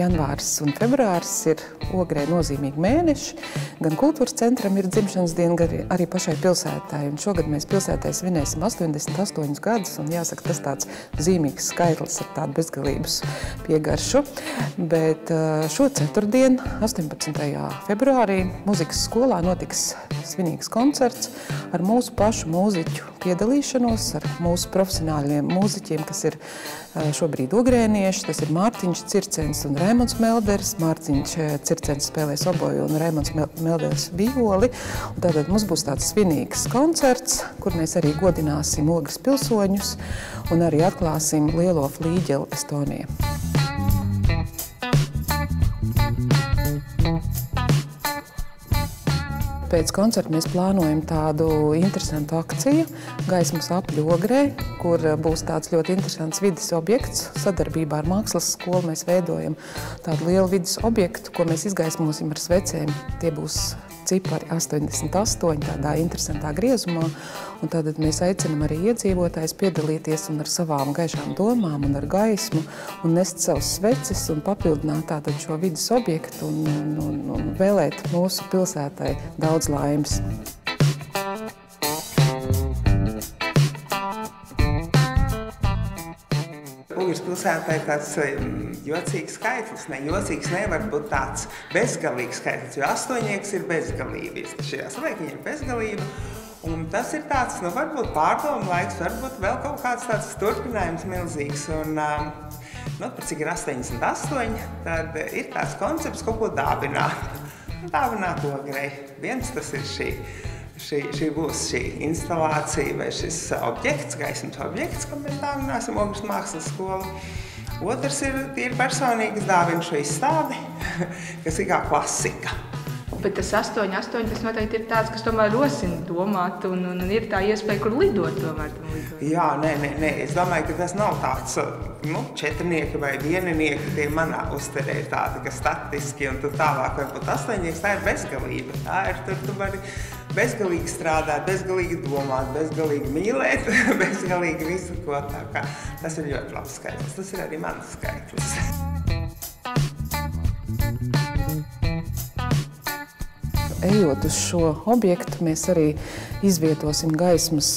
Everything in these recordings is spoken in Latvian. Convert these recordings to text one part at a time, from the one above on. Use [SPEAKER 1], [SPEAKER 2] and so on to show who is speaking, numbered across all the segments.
[SPEAKER 1] Janvāris un februāris ir Ogrei nozīmīgi mēneši. Gan kultūras centram ir dzimšanas diena, gan arī pašai pilsētai. Un šogad mēs pilsētai svinēsim 88 gadus, un jāsaka, tas tāds zīmīgs skaitlis ar tādu bezgalības piegaršu. Bet šo ceturtdienu, 18. februārī, muzikas skolā notiks svinīgs koncerts ar mūsu pašu mūziķu piedalīšanos, ar mūsu profesionāļiem mūziķiem, kas ir šobrīd ogrēnieši. Tas ir Mārtiņš Circens un Raimonds Melderis. Mārtiņš Circens spēlēs oboju un Raimonds Melderis violi. Un tātad mums būs tāds svinīgs koncerts, kur mēs arī godināsim Ogres pilsoņus un arī atklāsim lielo flīģeli Estonija. Pēc koncerta mēs plānojam tādu interesantu akciju Gaismas apļu Ogrei, kur būs tāds ļoti interesants vides objekts. Sadarbībā ar mākslas skolu mēs veidojam tādu lielu vides objektu, ko mēs izgaismosim ar svecēm. Tie būs cipari 88 tādā interesantā griezumā. Un tātad mēs aicinam arī iedzīvotājus piedalīties un ar savām gaišām domām un ar gaismu un nest savus sveces un papildināt tātad šo vides objektu un vēlēt mūsu pilsētai daudz laimes.
[SPEAKER 2] Ogres pilsētā ir tāds jocīgs skaitlis. Ne, jocīgs nevar būt tāds bezgalīgs skaitlis, jo astoņnieks ir bezgalības. Šajā saliek viņa ir bezgalība. Un tas ir tāds, varbūt pārdomu laiks, varbūt vēl kaut kāds tāds turpinājums milzīgs. Un, par cik ir 88, tad ir tāds koncepts kaut ko dāvināt. Dāvināt Ogrei. Viens tas ir šī būs šī instalācija vai šis objekts, gaismas objekts, ko mēs dāvināsim Ogres mākslas skolu. Otrs ir personīgas dāvina šo izstādi, kas ir kā klasika.
[SPEAKER 3] Bet tas 8, tas noteikti ir tāds, kas tomēr rosina domāt un ir tā iespēja, kur lidot tomēr.
[SPEAKER 2] Jā, nē. Es domāju, ka tas nav tāds četrnieki vai vieninieki, tie manā uzterē ir tādi, ka statiski un tu tālāk varbūt astoņnieks, tā ir bezgalība. Tā ir, tur tu vari bezgalīgi strādāt, bezgalīgi domāt, bezgalīgi mīlēt, bezgalīgi visu ko tā kā. Tas ir ļoti labs skaitlis, tas ir arī mans skaitlis.
[SPEAKER 1] Ejot uz šo objektu, mēs arī izvietosim gaismas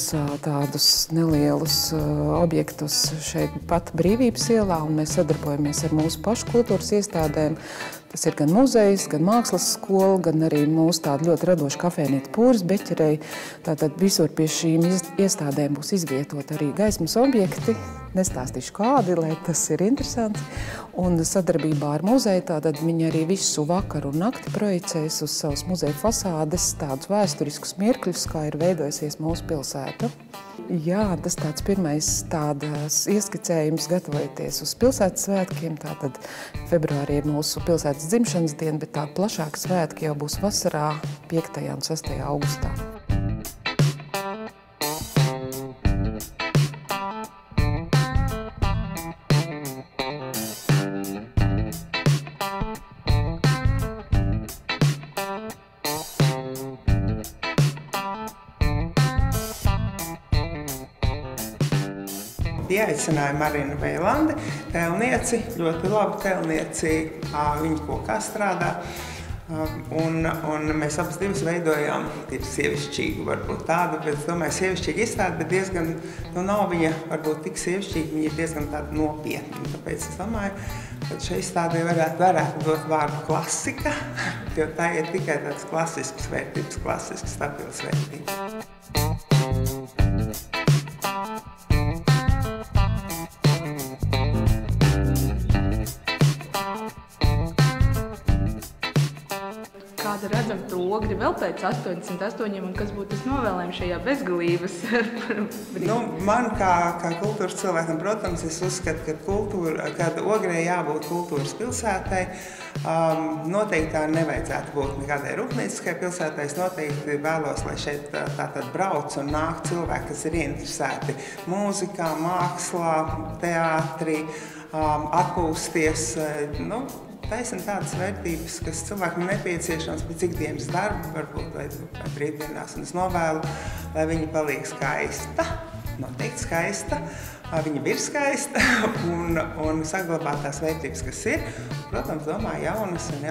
[SPEAKER 1] tādus nelielus objektus šeit pat Brīvības ielā, un mēs sadarbojamies ar mūsu pašu kultūras iestādēm. Tas ir gan muzejs, gan mākslas skola, gan arī mūsu tāda ļoti radoša kafejnīca Pūras Beķerei. Tātad visur pie šīm iestādēm būs izvietot arī gaismas objekti. Nestāstīšu kādi, lai tas ir interesants. Un sadarbībā ar muzeju tātad viņi arī visu vakaru un nakti projicēs uz savas muzeja fasādes tādus vēsturiskus mirkļus, kā ir veidojusies mūsu pilsēta. Jā, tas tāds pirmais tādas ieskicējums gatavojoties uz pilsētas svētkiem. Tātad februārī ir mūsu pilsētas dzimšanas diena, bet tā plašāka svētki jau būs vasarā 5. un 6. augustā.
[SPEAKER 2] Pieaicināja Marinu Veilandi, tēlnieci, ļoti labi tēlnieci, viņi kokā strādā. Un mēs abas divas veidojām sievišķīgu, varbūt tādu, bet es domāju, sievišķīga izstāde, bet diezgan, nav viņa varbūt tik sievišķīga, viņa ir diezgan tāda nopietna. Tāpēc es domāju, ka šai izstādē varētu dot vārdu klasika, jo tā ir tikai tāds klasisks vērtības, klasisks, stabils vērtības.
[SPEAKER 3] Kāda redzam to Ogri vēl pēc 88 un kas būtu tas novēlējums šajā bezgalības brīdī?
[SPEAKER 2] Man kā kultūras cilvēkam, protams, es uzskatu, ka Ogrei jābūt kultūras pilsētai. Noteikti tā nevajadzētu būt nekādai rūpnieciskai pilsētai. Es noteikti vēlos, lai šeit tātad brauc un nāk cilvēki, kas ir interesēti mūzikā, mākslā, teātrī, atpūsties. Taisam tādas vērtības, kas cilvēkam nepieciešams pēc ikdienas darba, varbūt vai brīvdienās. Un es novēlu, lai viņa paliek skaista, noteikti skaista, Viņa ir skaista un saglabāt tās vērtības, kas ir. Protams, domāju jaunas un